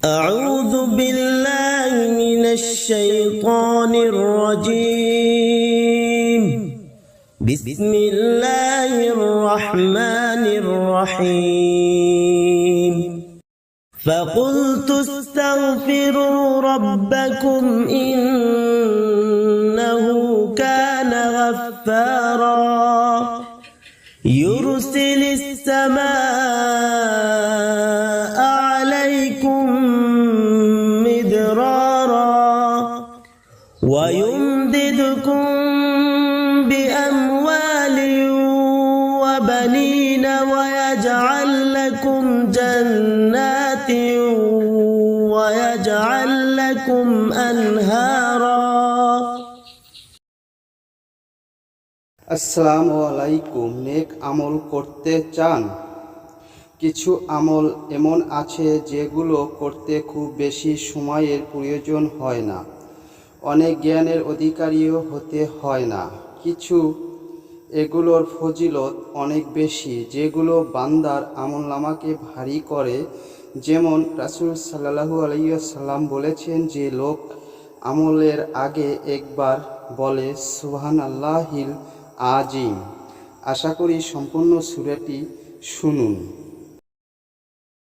أعوذ بالله من الشيطان الرجيم بسم الله الرحمن الرحيم فقلت استغفروا ربكم إنه كان غفارا يرسل السماء عليكم مدرارا ويمددكم بأموال وبنين ويجعل لكم جنات ويجعل لكم أنهارا আসসালামু আলাইকুম। নেক আমল করতে চান? কিছু আমল এমন আছে যেগুলো করতে খুব বেশি সময়ের প্রয়োজন হয় না, অনেক জ্ঞানের অধিকারীও হতে হয় না। কিছু এগুলোর ফজিলত অনেক বেশি, যেগুলো বান্দার আমলনামাকে ভারী করে। যেমন রাসূল সাল্লাল্লাহু আলাইহি ওয়াসাল্লাম বলেছেন, যে লোক আমলের আগে একবার বলে সুবহানাল্লাহিল আজিম। আশা করি সম্পূর্ণ সূরাটি শুনুন।